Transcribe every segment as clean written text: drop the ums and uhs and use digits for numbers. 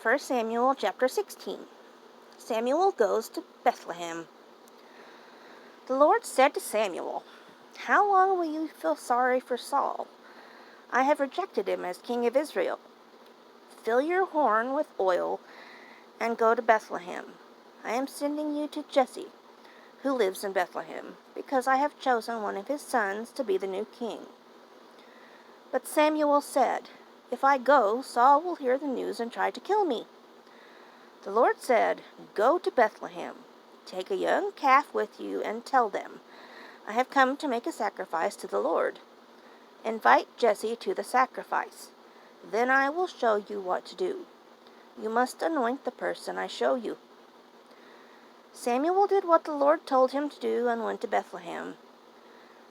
1 Samuel chapter 16. Samuel goes to Bethlehem. The Lord said to Samuel, "How long will you feel sorry for Saul? I have rejected him as king of Israel. Fill your horn with oil and go to Bethlehem. I am sending you to Jesse, who lives in Bethlehem, because I have chosen one of his sons to be the new king." But Samuel said, "If I go, Saul will hear the news and try to kill me." The Lord said, "Go to Bethlehem. Take a young calf with you and tell them, 'I have come to make a sacrifice to the Lord.' Invite Jesse to the sacrifice. Then I will show you what to do. You must anoint the person I show you." Samuel did what the Lord told him to do and went to Bethlehem.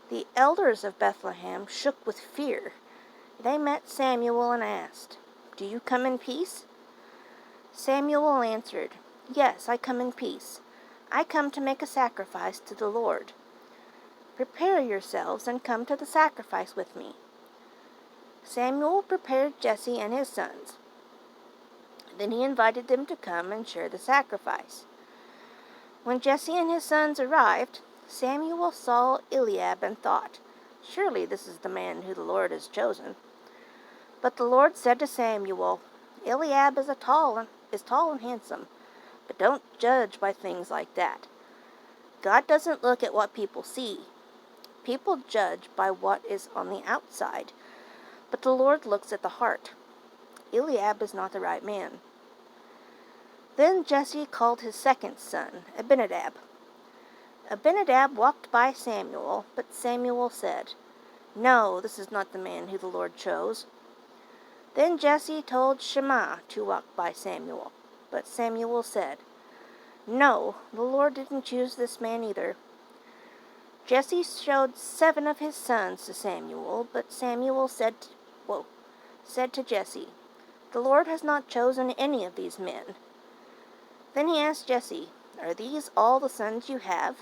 The elders of Bethlehem shook with fear. They met Samuel and asked, "Do you come in peace?" Samuel answered, "Yes, I come in peace. I come to make a sacrifice to the Lord. Prepare yourselves and come to the sacrifice with me." Samuel prepared Jesse and his sons. Then he invited them to come and share the sacrifice. When Jesse and his sons arrived, Samuel saw Eliab and thought, "Surely this is the man who the Lord has chosen." But the Lord said to Samuel, "Eliab is tall and handsome, but don't judge by things like that. God doesn't look at what people see. People judge by what is on the outside, but the Lord looks at the heart. Eliab is not the right man." Then Jesse called his second son, Abinadab. Abinadab walked by Samuel, but Samuel said, "No, this is not the man who the Lord chose." Then Jesse told Shammah to walk by Samuel, but Samuel said, "No, the Lord didn't choose this man either." Jesse showed 7 of his sons to Samuel, but Samuel said to Jesse, "The Lord has not chosen any of these men." Then he asked Jesse, "Are these all the sons you have?"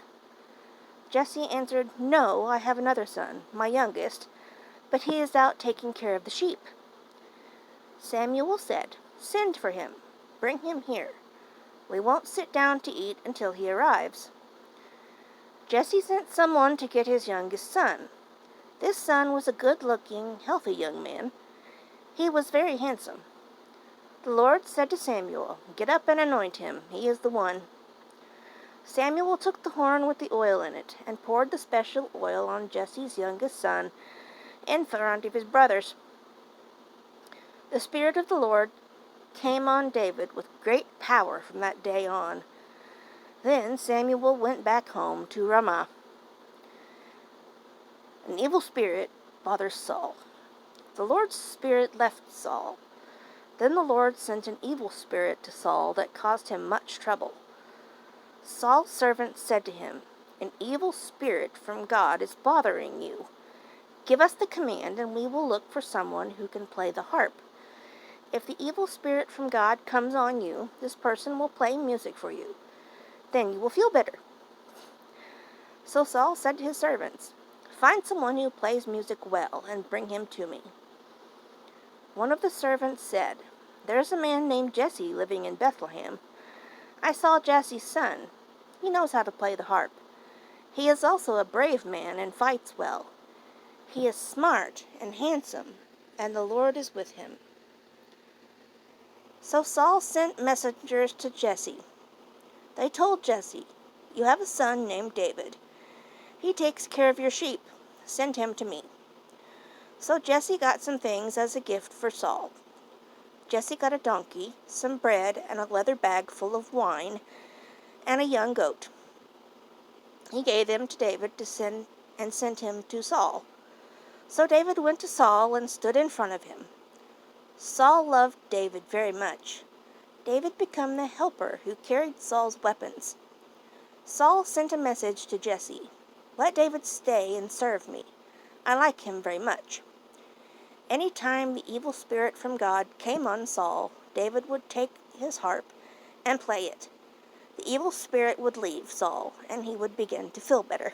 Jesse answered, "No, I have another son, my youngest, but he is out taking care of the sheep." Samuel said, "Send for him. Bring him here. We won't sit down to eat until he arrives." Jesse sent someone to get his youngest son. This son was a good-looking, healthy young man. He was very handsome. The Lord said to Samuel, "Get up and anoint him. He is the one." Samuel took the horn with the oil in it and poured the special oil on Jesse's youngest son in front of his brothers. The Spirit of the Lord came on David with great power from that day on. Then Samuel went back home to Ramah. An evil spirit bothers Saul. The Lord's Spirit left Saul. Then the Lord sent an evil spirit to Saul that caused him much trouble. Saul's servant said to him, "An evil spirit from God is bothering you. Give us the command, and we will look for someone who can play the harp. If the evil spirit from God comes on you, this person will play music for you. Then you will feel better." So Saul said to his servants, "Find someone who plays music well and bring him to me." One of the servants said, "There's a man named Jesse living in Bethlehem. I saw Jesse's son. He knows how to play the harp. He is also a brave man and fights well. He is smart and handsome, and the Lord is with him." So Saul sent messengers to Jesse. They told Jesse, "You have a son named David. He takes care of your sheep. Send him to me." So Jesse got some things as a gift for Saul. Jesse got a donkey, some bread, and a leather bag full of wine, and a young goat. He gave them to David to sent him to Saul. So David went to Saul and stood in front of him. Saul loved David very much. David became the helper who carried Saul's weapons. Saul sent a message to Jesse, "Let David stay and serve me. I like him very much." Any time the evil spirit from God came on Saul, David would take his harp and play it. The evil spirit would leave Saul, and he would begin to feel better.